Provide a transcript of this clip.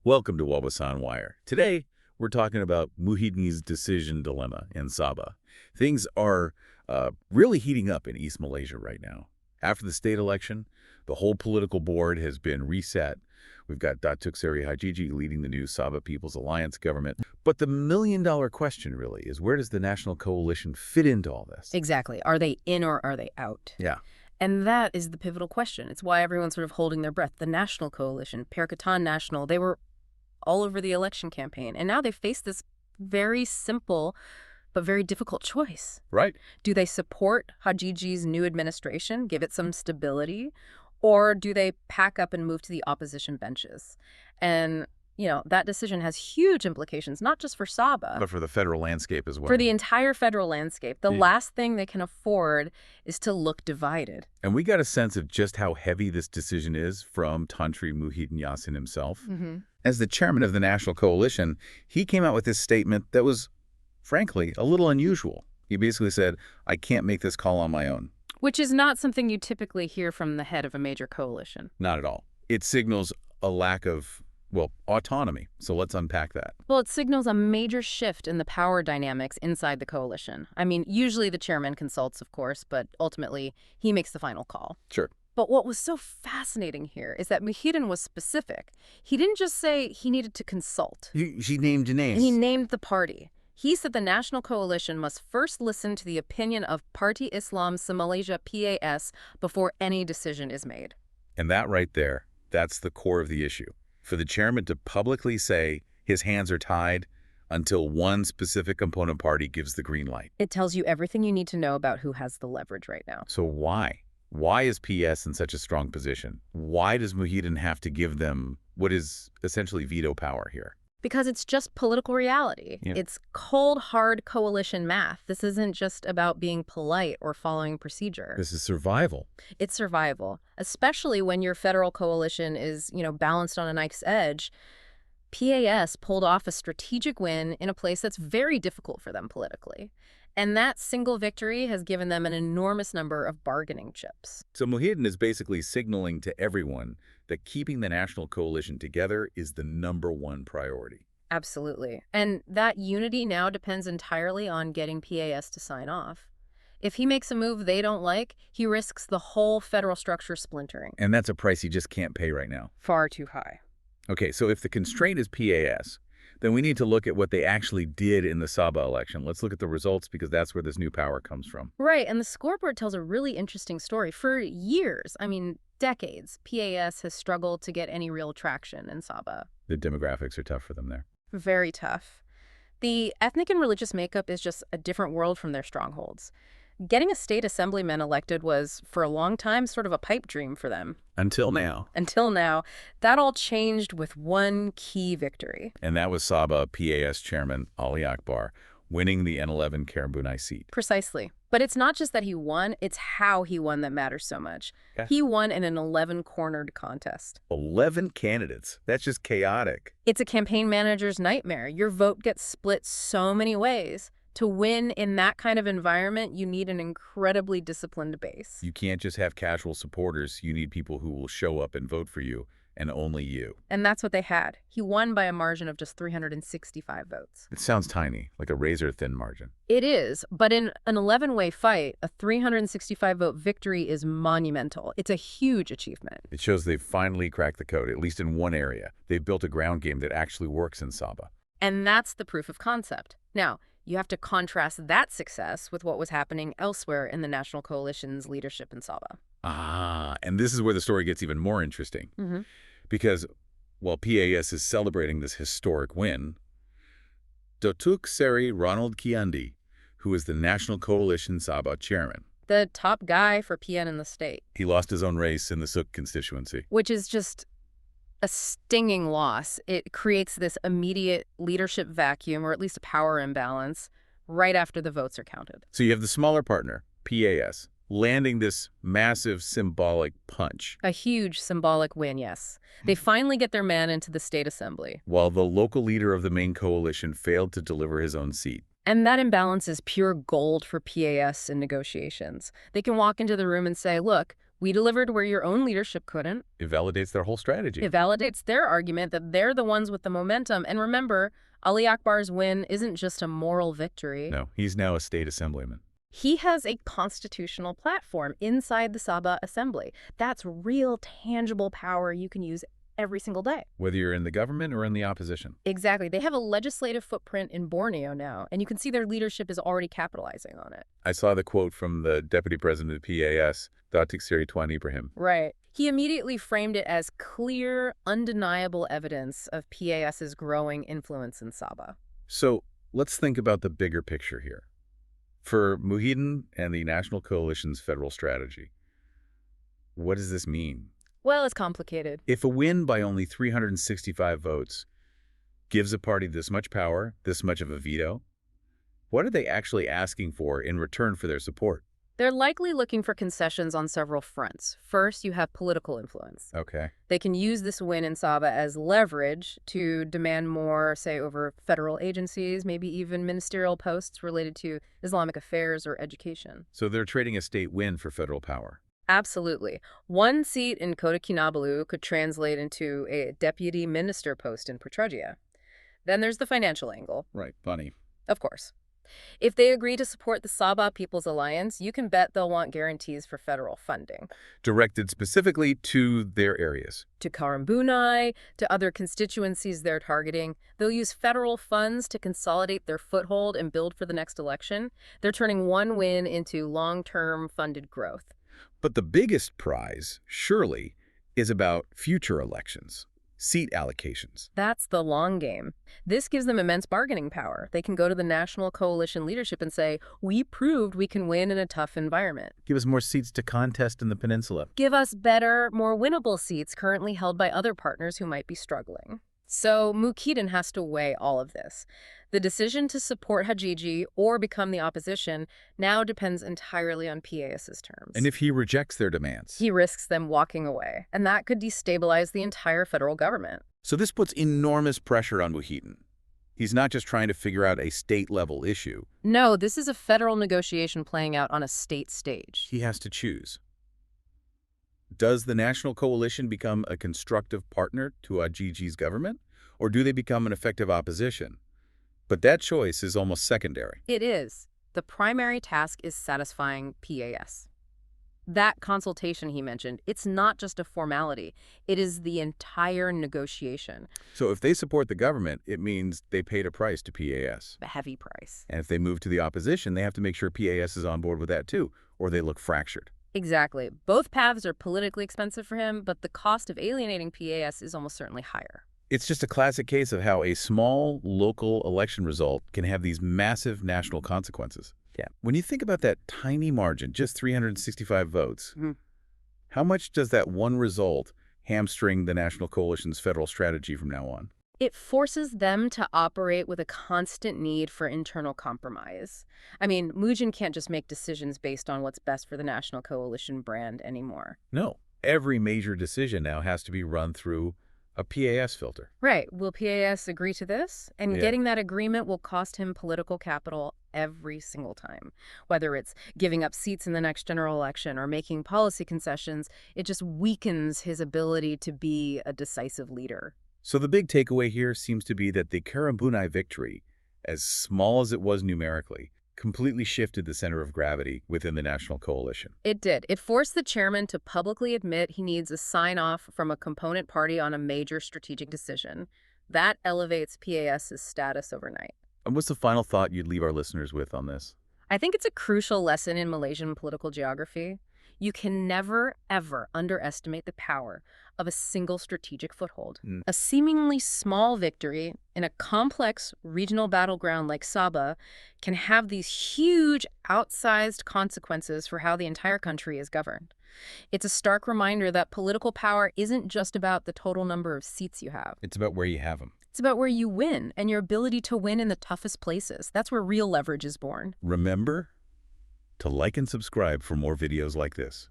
Welcome to Wawasan Wire. Today, we're talking about Muhyiddin's decision dilemma in Sabah. Things are really heating up in East Malaysia right now. After the state election, the whole political board has been reset. We've got Datuk Seri Hajiji leading the new Sabah People's Alliance government. But the million-dollar question really is, where does the National Coalition fit into all this? Exactly. Are they in or are they out? Yeah. And that is the pivotal question. It's why everyone's sort of holding their breath. The National Coalition, Perikatan Nasional, they were all over the election campaign. And now they face this very simple but very difficult choice. Right. Do they support Hajiji's new administration, give it some stability, or do they pack up and move to the opposition benches? And, that decision has huge implications, not just for Sabah, But for the federal landscape as well. for the entire federal landscape. The last thing they can afford is to look divided. And we got a sense of just how heavy this decision is from Tan Sri Muhyiddin Yassin himself. As the chairman of the National Coalition, he came out with this statement that was, frankly, a little unusual. He basically said, I can't make this call on my own. Which is not something you typically hear from the head of a major coalition. Not at all. It signals a lack of, autonomy. So let's unpack that. Well, it signals a major shift in the power dynamics inside the coalition. I mean, usually the chairman consults, of course, but ultimately he makes the final call. Sure. But what was so fascinating here is that Muhyiddin was specific. He didn't just say he needed to consult. She named names. He named the party. He said the National Coalition must first listen to the opinion of Parti Islam se-Malaysia PAS before any decision is made. And that right there, that's the core of the issue. For the chairman to publicly say his hands are tied until one specific component party gives the green light. It tells you everything you need to know about who has the leverage right now. So why? Why is PS in such a strong position? Why does Muhyiddin have to give them what is essentially veto power here? Because it's just political reality. Yeah. It's cold, hard coalition math. This isn't just about being polite or following procedure. This is survival. It's survival, especially when your federal coalition is, balanced on a knife's edge. PAS pulled off a strategic win in a place that's very difficult for them politically. And that single victory has given them an enormous number of bargaining chips. So Muhyiddin is basically signaling to everyone that keeping the National Coalition together is the #1 priority. Absolutely. And that unity now depends entirely on getting PAS to sign off. If he makes a move they don't like, he risks the whole federal structure splintering. And that's a price he just can't pay right now. Far too high. Okay, so if the constraint is PAS, then we need to look at what they actually did in the Sabah election. Let's look at the results because that's where this new power comes from. Right, and the scoreboard tells a really interesting story. For years, decades, PAS has struggled to get any real traction in Sabah. The demographics are tough for them there. Very tough. The ethnic and religious makeup is just a different world from their strongholds. Getting a state assemblyman elected was, for a long time, sort of a pipe dream for them. Until now. Until now. That all changed with one key victory. And that was Sabah PAS chairman Ali Akbar winning the N11 Galabnai seat. Precisely. But it's not just that he won, it's how he won that matters so much. Yeah. He won in an 11-cornered contest. 11 candidates. That's just chaotic. It's a campaign manager's nightmare. Your vote gets split so many ways. To win in that kind of environment, you need an incredibly disciplined base. You can't just have casual supporters. You need people who will show up and vote for you, and only you. And that's what they had. He won by a margin of just 365 votes. It sounds tiny, like a razor-thin margin. It is, but in an 11-way fight, a 365-vote victory is monumental. It's a huge achievement. It shows they've finally cracked the code, at least in one area. They've built a ground game that actually works in Sabah. And that's the proof of concept. Now, you have to contrast that success with what was happening elsewhere in the National Coalition's leadership in Sabah. And this is where the story gets even more interesting. Because while PAS is celebrating this historic win, Datuk Seri Ronald Kiandi, who is the National Coalition Sabah chairman, The top guy for PN in the state. he lost his own race in the Suk constituency. Which is just a stinging loss. It creates this immediate leadership vacuum, or at least a power imbalance, right after the votes are counted. So you have the smaller partner, PAS, landing this massive symbolic punch, A huge symbolic win, yes. They finally get their man into the state assembly. while the local leader of the main coalition failed to deliver his own seat. And that imbalance is pure gold for PAS in negotiations. They can walk into the room and say, look, We delivered where your own leadership couldn't. It validates their whole strategy. It validates their argument that they're the ones with the momentum. And remember, Ali Akbar's win isn't just a moral victory. No, he's now a state assemblyman. He has a constitutional platform inside the Sabah assembly. That's real, tangible power you can use every single day. Whether you're in the government or in the opposition. Exactly. They have a legislative footprint in Borneo now, and you can see their leadership is already capitalizing on it. I saw the quote from the deputy president of the PAS, Datuk Seri Tuan Ibrahim. Right. He immediately framed it as clear, undeniable evidence of PAS's growing influence in Sabah. So let's think about the bigger picture here. For Muhyiddin and the National Coalition's federal strategy, what does this mean? Well, it's complicated. If a win by only 365 votes gives a party this much power, this much of a veto, what are they actually asking for in return for their support? They're likely looking for concessions on several fronts. First, you have political influence. Okay. They can use this win in Sabah as leverage to demand more, say, over federal agencies, maybe even ministerial posts related to Islamic affairs or education. So they're trading a state win for federal power. Absolutely. One seat in Kota Kinabalu could translate into a deputy minister post in Putrajaya. Then there's the financial angle. Right, funny. Of course. If they agree to support the Sabah People's Alliance, you can bet they'll want guarantees for federal funding. Directed specifically to their areas. To Galabnai, to other constituencies they're targeting. They'll use federal funds to consolidate their foothold and build for the next election. They're turning one win into long-term funded growth. But the biggest prize, surely, is about future elections. Seat allocations. That's the long game. This gives them immense bargaining power. They can go to the National Coalition leadership and say, we proved we can win in a tough environment. Give us more seats to contest in the peninsula. Give us better, more winnable seats currently held by other partners who might be struggling. So Muhyiddin has to weigh all of this. The decision to support Hajiji or become the opposition now depends entirely on PAS's terms. And if he rejects their demands? He risks them walking away, and that could destabilize the entire federal government. So this puts enormous pressure on Muhyiddin. He's not just trying to figure out a state-level issue. No, this is a federal negotiation playing out on a state stage. He has to choose. Does the National Coalition become a constructive partner to Hajiji's government, or do they become an effective opposition? But that choice is almost secondary. It is. The primary task is satisfying PAS. That consultation he mentioned, it's not just a formality. It is the entire negotiation. So if they support the government, it means they paid a price to PAS. A heavy price. And if they move to the opposition, they have to make sure PAS is on board with that too, or they look fractured. Exactly. Both paths are politically expensive for him, but the cost of alienating PAS is almost certainly higher. It's just a classic case of how a small local election result can have these massive national consequences. Yeah. When you think about that tiny margin, just 365 votes, how much does that one result hamstring the National Coalition's federal strategy from now on? It forces them to operate with a constant need for internal compromise. I mean, Muhyiddin can't just make decisions based on what's best for the National Coalition brand anymore. No. Every major decision now has to be run through a PAS filter. Right. Will PAS agree to this? And getting that agreement will cost him political capital every single time. Whether it's giving up seats in the next general election or making policy concessions, it just weakens his ability to be a decisive leader. So the big takeaway here seems to be that the Galabnai victory, as small as it was numerically, completely shifted the center of gravity within the National Coalition. It did. It forced the chairman to publicly admit he needs a sign-off from a component party on a major strategic decision. That elevates PAS's status overnight. And what's the final thought you'd leave our listeners with on this? I think it's a crucial lesson in Malaysian political geography. You can never, ever underestimate the power of a single strategic foothold. A seemingly small victory in a complex regional battleground like Sabah can have these huge, outsized consequences for how the entire country is governed. It's a stark reminder that political power isn't just about the total number of seats you have. It's about where you have them. It's about where you win and your ability to win in the toughest places. That's where real leverage is born. Remember to like and subscribe for more videos like this.